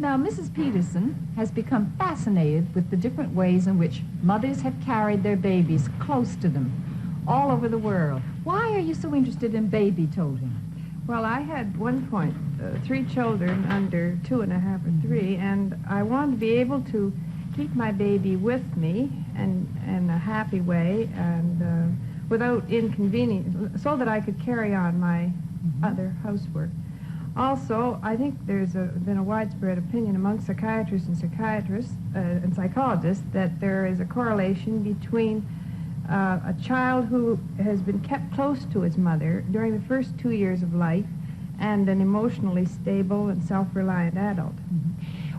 Now, Mrs. Peterson has become fascinated with the different ways in which mothers have carried their babies close to them all over the world. Why are you so interested in baby toting? Well, I had, at one point, 3 children under 2.5 or 3, and I wanted to be able to keep my baby with me and in a happy way and without inconvenience, so that I could carry on my other housework. Also, I think there's been a widespread opinion among psychiatrists and psychologists that there is a correlation between a child who has been kept close to his mother during the first 2 years of life and an emotionally stable and self-reliant adult.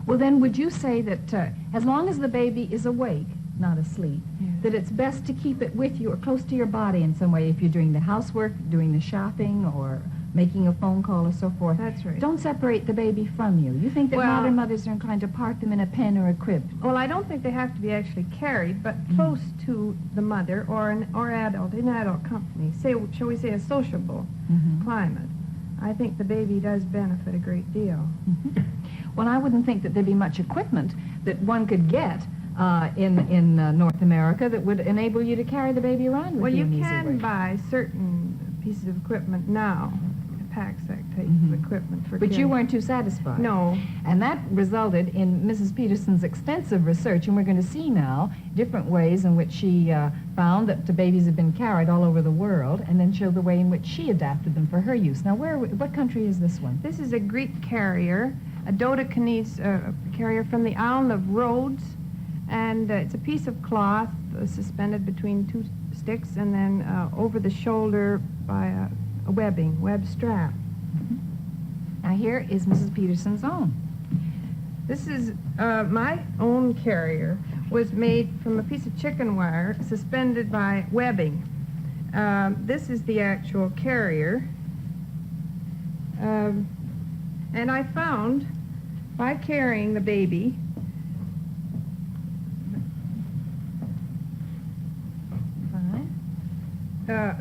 Well, then, would you say that as long as the baby is awake, not asleep, that it's best to keep it with you or close to your body in some way if you're doing the housework, doing the shopping, or making a phone call or so forth? That's right. Don't separate the baby from you. You think that modern mothers are inclined to park them in a pen or a crib? Well, I don't think they have to be actually carried, but close to the mother or adult, in adult company, shall we say a sociable climate. I think the baby does benefit a great deal. Well, I wouldn't think that there'd be much equipment that one could get in North America that would enable you to carry the baby around with you in easy way. Well, you can buy certain pieces of equipment now, pack-sack type of equipment for But carrying. you weren't too satisfied. No. And that resulted in Mrs. Peterson's extensive research, and we're going to see now different ways in which she found that the babies have been carried all over the world, and then show the way in which she adapted them for her use. Now, what country is this one? This is a Greek carrier, a Dodecanese carrier from the island of Rhodes, and it's a piece of cloth suspended between 2 sticks and then over the shoulder by a web strap. Now, here is Mrs. Peterson's own. This is my own carrier. Was made from a piece of chicken wire suspended by webbing. This is the actual carrier. And I found, by carrying the baby,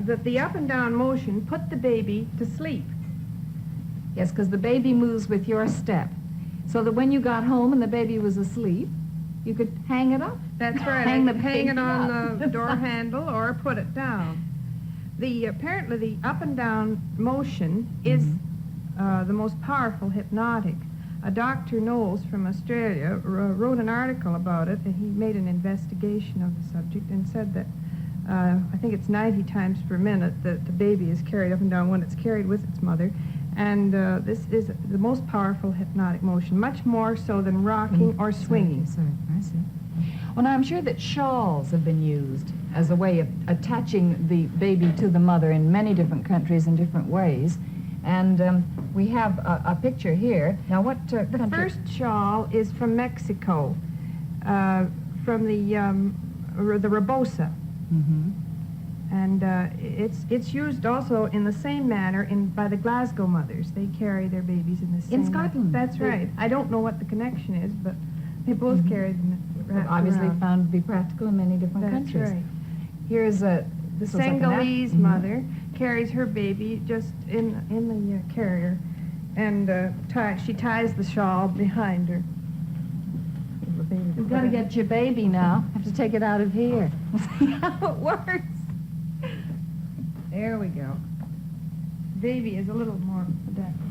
that the up and down motion put the baby to sleep. Yes, because the baby moves with your step. So that when you got home and the baby was asleep, you could hang it up. That's right. Hang it it on the door handle or put it down. Apparently the up and down motion is the most powerful hypnotic. Dr. Knowles from Australia wrote an article about it, and he made an investigation of the subject and said that I think it's 90 times per minute that the baby is carried up and down when it's carried with its mother. And this is the most powerful hypnotic motion, much more so than rocking or swinging. I see. Well, now, I'm sure that shawls have been used as a way of attaching the baby to the mother in many different countries in different ways. And we have a picture here. Now, what country? The first shawl is from Mexico, from the Rebosa. And it's used also in the same manner by the Glasgow mothers. They carry their babies in the same In Scotland? That's right. I don't know what the connection is, but they both carry them Obviously around. found to be practical in many different countries. That's right. Here's this looks like an Senegalese mother carries her baby just in the carrier, and she ties the shawl behind her. You've got to get your baby now. Have to take it out of here. We'll see how it works. There we go. Baby is a little more adapted.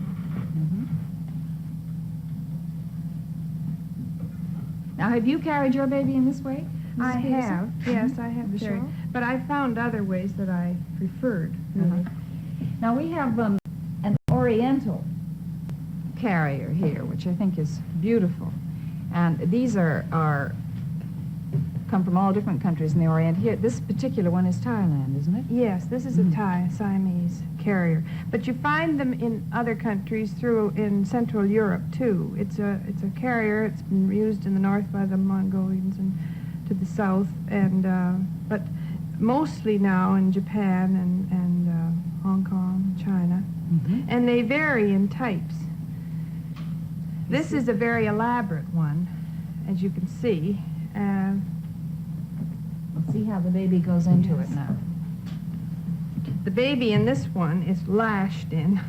Now, have you carried your baby in this way, Mrs. I Peterson? have. Yes, I have The carried. shawl? But I found other ways that I preferred, really. Now, we have an oriental carrier here, which I think is beautiful. And these come from all different countries in the Orient. Here, this particular one is Thailand, isn't it? Yes, this is a Thai Siamese carrier. But you find them in other countries in Central Europe, too. It's a carrier. It's been used in the north by the Mongolians and to the south, and but mostly now in Japan and Hong Kong, China. And they vary in types. This is a very elaborate one, as you can see. We'll see how the baby goes into it now. The baby in this one is lashed in,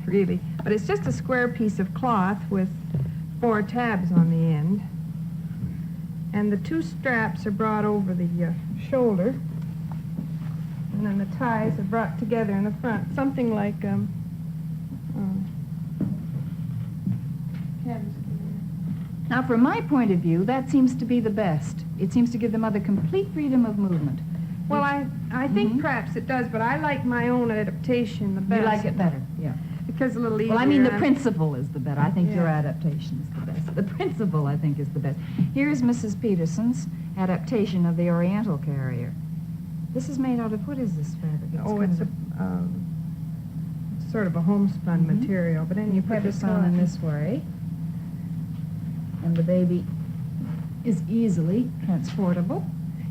really. But it's just a square piece of cloth with 4 tabs on the end. And the 2 straps are brought over the shoulder. And then the ties are brought together in the front. Something like, Now, from my point of view, that seems to be the best. It seems to give the mother complete freedom of movement. well, I think perhaps it does, but I like my own adaptation the best. You like it better, yeah. Because it's a little easier. Well, I mean, the and- principle is the better. I think your Yeah. adaptation is the best. The principle, I think, is the best. Here's Mrs. Peterson's adaptation of the Oriental carrier. This is made out of, what is this fabric? It's sort of a homespun Mhm. material, but then You you put put this on in this way, and the baby is easily transportable.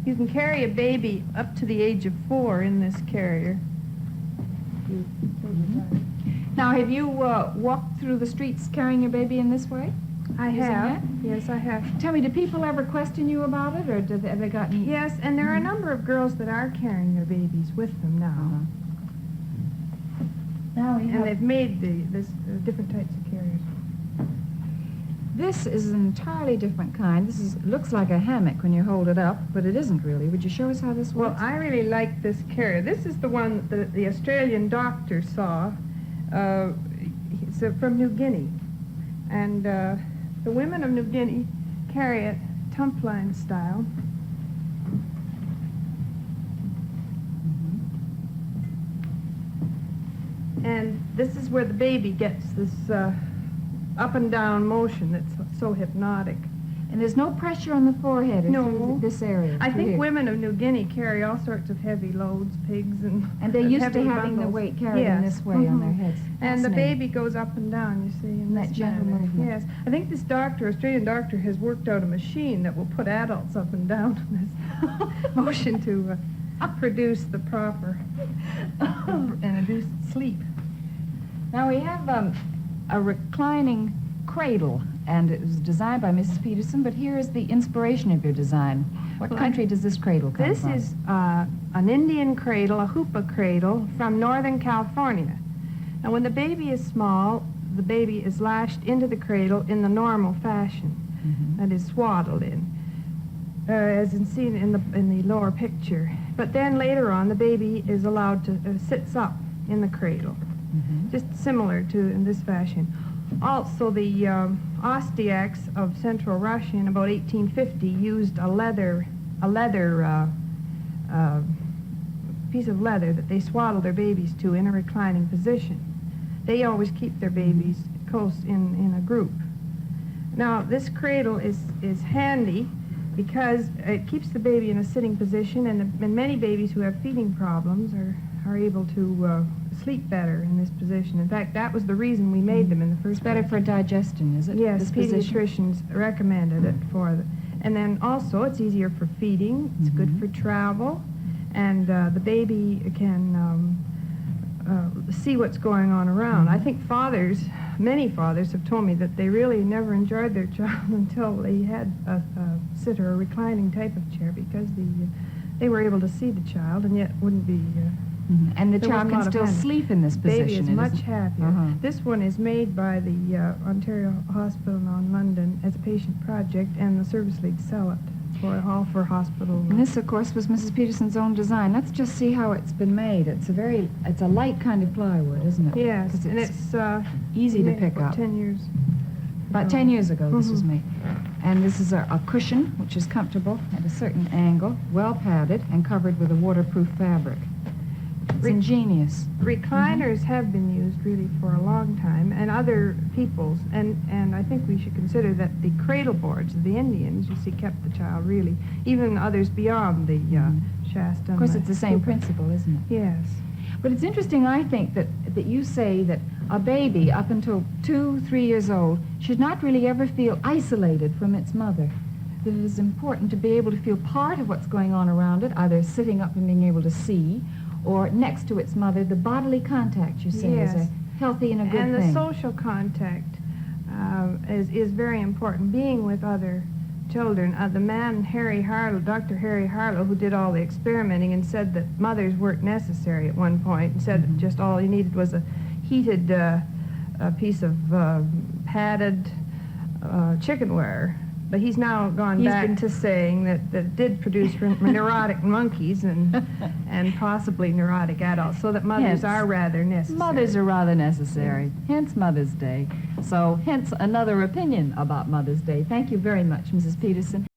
You can carry a baby up to the age of 4 in this carrier. Now, have you walked through the streets carrying your baby in this way? I Using have. that? Yes, I have. Tell me, do people ever question you about it, or have they gotten... Yes, and there are a number of girls that are carrying their babies with them now. Uh-huh. Now we And have... they've made this different types of carriers. This is an entirely different kind. This looks like a hammock when you hold it up, but it isn't really. Would you show us how this Well, works? I really like this carrier. This is the one that the Australian doctor saw. It's from New Guinea. And the women of New Guinea carry it tumpline style. And this is where the baby gets this up and down motion that's so hypnotic. And there's no pressure on the forehead or No. through this area. I through think here. women of New Guinea carry all sorts of heavy loads, pigs and And they're used to heavy having the bundles. weight carried in Yes. this way on their Mhm. heads. And the Fascinating. baby goes up and down, you see, in That this gentle manner. movement. Yes. I think this doctor, Australian doctor, has worked out a machine that will put adults up and down in this motion to produce the proper and induce sleep. Now we have a reclining cradle, and it was designed by Mrs. Peterson, but here is the inspiration of your design. What Well, country does this cradle come This from? is an Indian cradle, a hoopa cradle from Northern California. Now, when the baby is small, the baby is lashed into the cradle in the normal fashion, Mhm. that is swaddled in, as seen in the lower picture. But then later on, the baby is allowed to sits up in the cradle, Mhm. just similar to in this fashion. Also, the Ostiaks of Central Russia in about 1850 used a leather piece of leather that they swaddle their babies to in a reclining position. They always keep their babies close in a group. Now, this cradle is handy because it keeps the baby in a sitting position, and many babies who have feeding problems are able to sleep better in this position. In fact, that was the reason we made them in the first It's better place. for digestion, is it? Yes, this position? pediatricians recommended it for and then also it's easier for feeding, it's good Mhm. for travel, and the baby can see what's going on around. I think many fathers have told me that they really never enjoyed their child until they had a sitter, a reclining type of chair, because they were able to see the child and yet wouldn't be... Mhm. And the There child wasn't a can lot of still panic. sleep in this position. Baby is it much isn't- happier. Uh-huh. This one is made by the Ontario Hospital on London as a patient project, and the Service League sell it for hospital. And this, of course, was Mrs. Peterson's own design. Let's just see how it's been made. It's a light kind of plywood, isn't it? Yes, 'Cause and it's easy to made pick about up. 10 years. About 10 years ago this was Mhm. made. And this is a cushion, which is comfortable at a certain angle, well padded, and covered with a waterproof fabric. It's Re- ingenious. Recliners have been used really for a long time, and other peoples, and I think we should consider that the cradle boards of the Indians, you see, kept the child really, even others beyond the Shasta. Of course, it's the same principle, isn't it? Yes. But it's interesting, I think, that you say that a baby up until 2-3 years old should not really ever feel isolated from its mother. That it is important to be able to feel part of what's going on around it, either sitting up and being able to see, or next to its mother. The bodily contact, you say, is Yes. a healthy and a good And the thing. social contact is very important. Being with other children. The man, Dr. Harry Harlow, who did all the experimenting and said that mothers weren't necessary at one point, and said that just all you needed was a heated piece of padded chickenware. But he's now gone back to saying that it did produce neurotic monkeys and possibly neurotic adults, so that mothers are rather necessary. Mothers are rather necessary, hence Mother's Day. So hence another opinion about Mother's Day. Thank you very much, Mrs. Peterson.